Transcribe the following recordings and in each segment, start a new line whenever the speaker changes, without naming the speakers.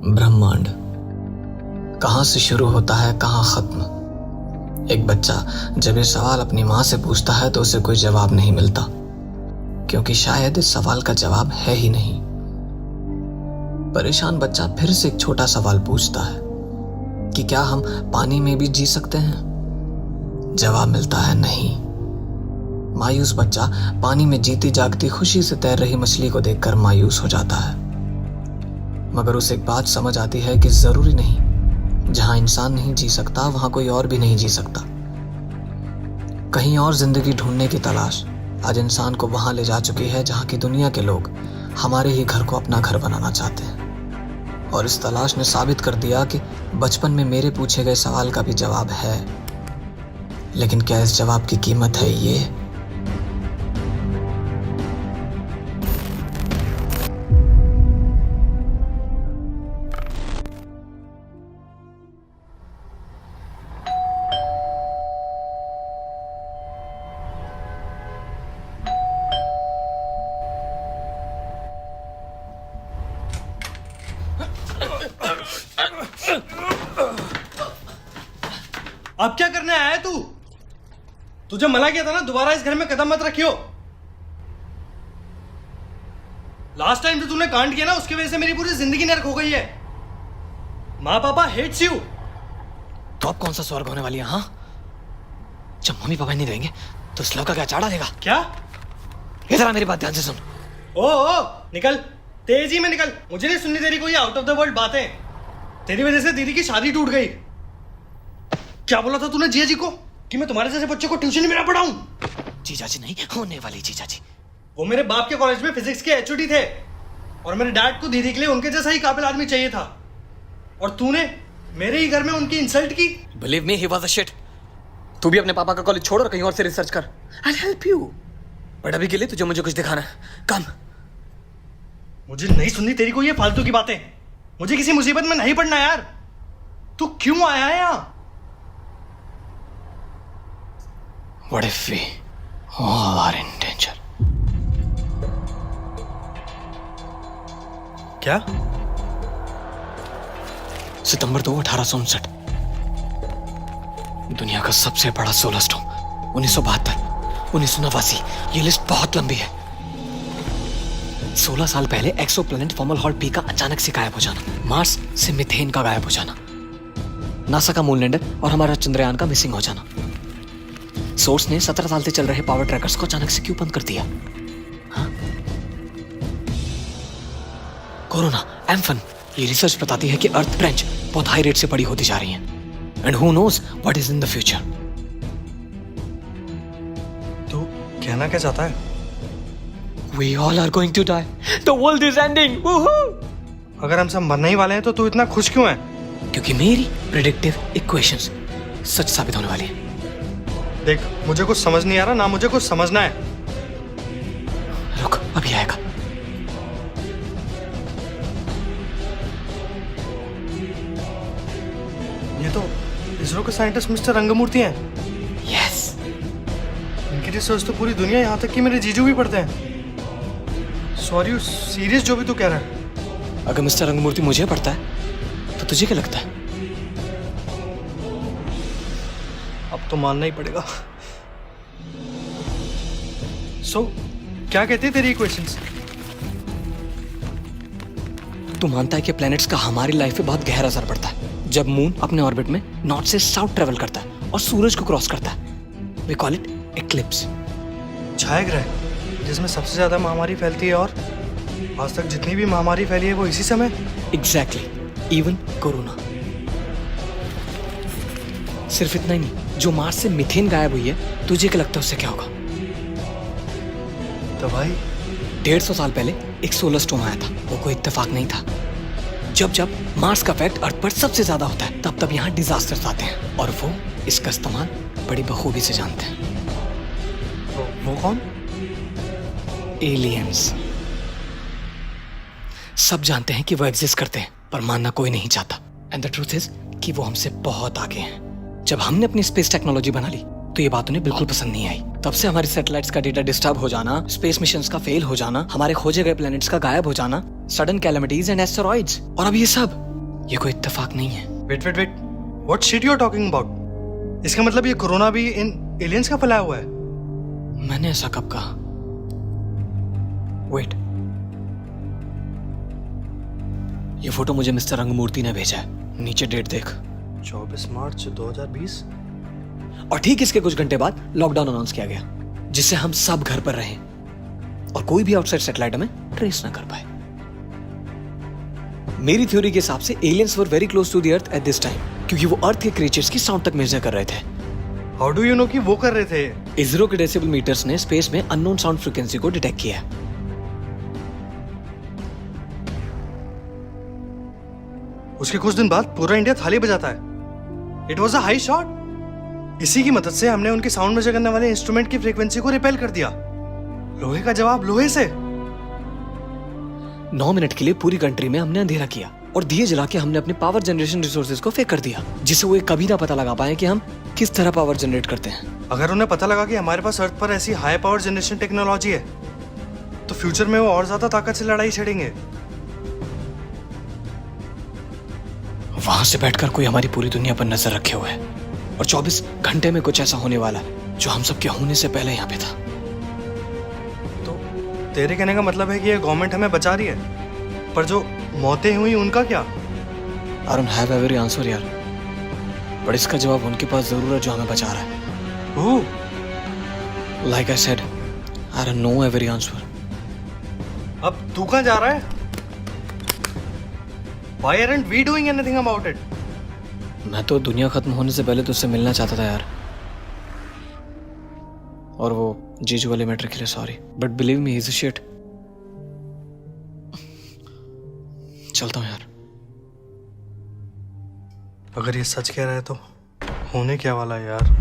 ब्रह्मांड कहाँ से शुरू होता है, कहाँ खत्म। एक बच्चा जब ये सवाल अपनी माँ से पूछता है तो उसे कोई जवाब नहीं मिलता, क्योंकि शायद इस सवाल का जवाब है ही नहीं। परेशान बच्चा फिर से एक छोटा सवाल पूछता है कि क्या हम पानी में भी जी सकते हैं? जवाब मिलता है नहीं। मायूस बच्चा पानी में जीती जागती खुशी से तैर रही मछली को देखकर मायूस हो जाता है, मगर उसे एक बात समझ आती है कि जरूरी नहीं, जहां इंसान नहीं जी सकता वहां कोई और भी नहीं जी सकता। कहीं और जिंदगी ढूंढने की तलाश आज इंसान को वहां ले जा चुकी है जहां की दुनिया के लोग हमारे ही घर को अपना घर बनाना चाहते हैं। और इस तलाश ने साबित कर दिया कि बचपन में मेरे पूछे गए सवाल का भी जवाब है, लेकिन क्या इस जवाब की कीमत है ये?
अब क्या करने आया है तू? तुझे मना किया था ना दोबारा इस घर में कदम मत रखियो। लास्ट टाइम जो तूने कांड किया ना उसकी वजह से मेरी पूरी जिंदगी नरक हो गई है। माँ पापा हेट्स यू।
तो अब कौन सा स्वर्ग होने वाली है? हाँ, जब मम्मी पापा नहीं रहेंगे तो इस लव का क्या चाड़ा देगा?
क्या?
इधर आ, मेरी बात ध्यान से सुन।
ओ निकल, तेजी में निकल। मुझे नहीं सुननी तेरी कोई आउट ऑफ द वर्ल्ड बातें। तेरी वजह से दीदी की शादी टूट गई। क्या बोला था तूने जिया जी को कि मैं तुम्हारे जैसे बच्चे को ट्यूशन में ना पढ़ाऊं?
जीजा जी नहीं, होने वाली जीजा जी।
वो मेरे बाप के कॉलेज में फिजिक्स के एचओडी थे और मेरे डैड को दीदी के लिए उनके जैसा ही काबिल आदमी चाहिए था, और तूने मेरे ही घर में उनकी इंसल्ट की।
Believe me, he was a shit. तू भी अपने पापा का कॉलेज छोड़ और कहीं और से रिसर्च कर। I will help you, but अभी के लिए तुझे मुझे कुछ दिखाना है। कम।
मुझे नहीं सुननी तेरी कोई ये फालतू की बातें। मुझे किसी मुसीबत में नहीं पड़ना यार। तू क्यों आया है यहाँ?
What if we all are in danger?
क्या?
सितंबर 2, 1859। दुनिया का सबसे बड़ा सोलर स्टॉर्म 1972, 1989। ये लिस्ट बहुत लंबी है। 16 साल पहले एक्सोप्लैनेट फॉर्मलहॉल्ट बी का अचानक से गायब हो जाना, मार्स से मीथेन का गायब हो जाना, नासा का मून लैंडर और हमारा चंद्रयान का मिसिंग हो जाना। सोर्स ने 17 साल से चल रहे पावर ट्रैकर्स को अचानक से क्यों बंद कर दिया? हाँ? कोरोना, एम्फन, ये रिसर्च बताती है कि अर्थ ब्रांच बहुत हाई रेट से बड़ी होती जा रही है। And who knows what is in the future.
तू कहना क्या चाहता है?
We all are going to die. The world is ending. Woohoo!
अगर हम सब मरने ही वाले हैं तो तू इतना खुश क्यों है?
क्योंकि मेरी प्रेडिक्टिव इक्वेशंस सच साबित होने वाली है।
देख, मुझे कुछ समझ नहीं आ रहा, ना मुझे कुछ समझना है।
रुक, अभी आएगा।
ये तो इसरो के साइंटिस्ट मिस्टर रंगमूर्ति हैं।
Yes.
इनकी रिसर्च तो पूरी दुनिया, यहाँ तक कि मेरे जीजू भी पढ़ते हैं। सॉरी, सीरियस जो भी तू कह रहा है?
अगर मिस्टर रंगमूर्ति मुझे पढ़ता है तो तुझे क्या लगता है?
अब तो मानना ही पड़ेगा। सो क्या कहती है तेरी इक्वेशंस?
तू मानता है कि प्लैनेट्स का हमारी लाइफ पे बहुत गहरा असर पड़ता है जब मून अपने ऑर्बिट में नॉर्थ से साउथ ट्रेवल करता है और सूरज को क्रॉस करता है। We call it eclipse.
छाया ग्रह जिसमें सबसे ज्यादा महामारी फैलती है, और आज तक जितनी भी महामारी फैली है वो इसी समय।
Exactly, even corona. सिर्फ इतना ही नहीं, जो मार्स से मीथेन गायब हुई है, तुझे क्या लगता है उससे क्या होगा?
तो भाई
150 साल पहले एक सोलर स्टॉर्म आया था। वो कोई इत्तेफाक नहीं था। जब जब मार्स का इफेक्ट अर्थ पर सबसे ज्यादा होता है तब तब यहाँ डिजास्टर्स आते हैं, और वो इसका इस्तेमाल बड़ी बखूबी से जानते हैं।
वो कौन?
एलियंस। सब जानते हैं कि वो एग्जिस्ट करते हैं, पर मानना कोई नहीं चाहता। एंड द ट्रूथ इज कि वो हमसे बहुत आगे हैं। जब हमने अपनी स्पेस टेक्नोलॉजी बना ली तो ये बात उन्हें बिल्कुल पसंद नहीं आई। तब से हमारे सैटेलाइट्स का डेटा डिस्टर्ब हो जाना, स्पेस मिशंस का फेल हो जाना, हमारे खोजे गए प्लैनेट्स का गायब हो जाना, सडन कैलेमिटीज एंड एस्टेरॉइड्स, और अब ये सब ये कोई इत्तेफाक नहीं है।
Wait wait wait, what shit you are talking about? इसका मतलब ये कोरोना भी इन एलियंस का फैलाया हुआ है?
मैंने ऐसा कब कहा? वेट, ये फोटो मुझे मिस्टर रंगमूर्ति ने भेजा है। नीचे डेट देख।
24 मार्च 2020।
और ठीक इसके कुछ घंटे बाद लॉकडाउन अनाउंस किया गया, जिससे हम सब घर पर रहें और कोई भी आउटसाइड सैटेलाइट हमें ट्रेस ना कर पाए। मेरी थ्योरी के हिसाब से aliens were very close to the earth at this time, क्योंकि वो अर्थ के क्रिएचर्स की साउंड तक मेजर कर रहे थे।
हाउ डू यू नो कि वो कर रहे थे?
इसरो के डेसिबल मीटर्स ने स्पेस में अननोन साउंड फ्रीक्वेंसी को डिटेक्ट किया।
उसके कुछ दिन बाद पूरा इंडिया थाली बजाता है। It was a high shot. इसी की मदद से हमने उनके साउंड मेजर करने वाले इंस्ट्रूमेंट की फ्रीक्वेंसी को रिपेल कर दिया। लोहे का जवाब लोहे से।
9 मिनट के लिए पूरी कंट्री में हमने अंधेरा किया और दिए जला के हमने अपने पावर जनरेशन रिसोर्सेज को फेंक कर दिया, जिससे वो कभी ना पता लगा पाए कि हम किस तरह पावर जनरेट करते हैं।
अगर उन्हें पता लगा कि हमारे पास अर्थ पर ऐसी हाई पावर जनरेशन टेक्नोलॉजी है, तो फ्यूचर में वो और ज्यादा ताकत से लड़ाई छेड़ेंगे।
वहां से बैठकर कोई हमारी पूरी दुनिया पर नजर रखे हुए है और 24 घंटे में कुछ ऐसा होने वाला है जो हम सबके होने से पहले यहाँ पे था।
तो तेरे कहने का मतलब है कि ये गवर्नमेंट हमें बचा रही है, पर जो मौतें हुई उनका क्या?
I don't have every answer यार, पर इसका जवाब उनके पास जरूर है जो हमें बचा रहा है।
Who?
Like I said, I don't know every answer.
अब तू कहाँ जा रहा है? Why aren't we doing anything about it?
मैं तो दुनिया खत्म होने से पहले तुझसे मिलना चाहता था यार, और वो जीजू वाले मैटर के लिए sorry, but believe me, he is a shit. चलता हूँ यार।
अगर ये सच कह रहा है तो होने क्या वाला है यार?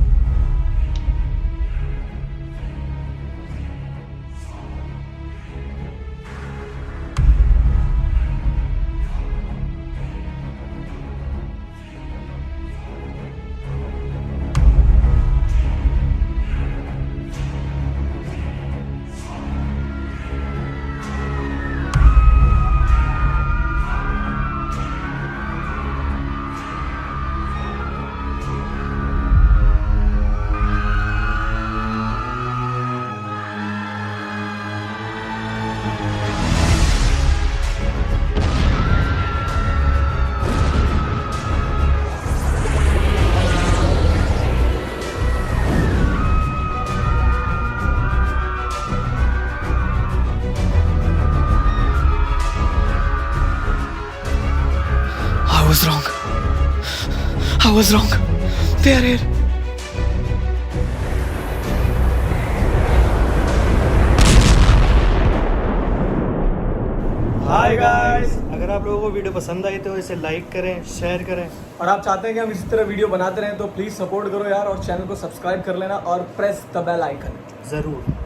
I was wrong. They are here.
Hi guys, अगर आप लोगों को वीडियो पसंद आई तो इसे लाइक करें, शेयर करें,
और आप चाहते हैं कि हम इसी तरह वीडियो बनाते रहें तो प्लीज़ सपोर्ट करो यार, और चैनल को सब्सक्राइब कर लेना और प्रेस द बेल आइकन।
ज़रूर।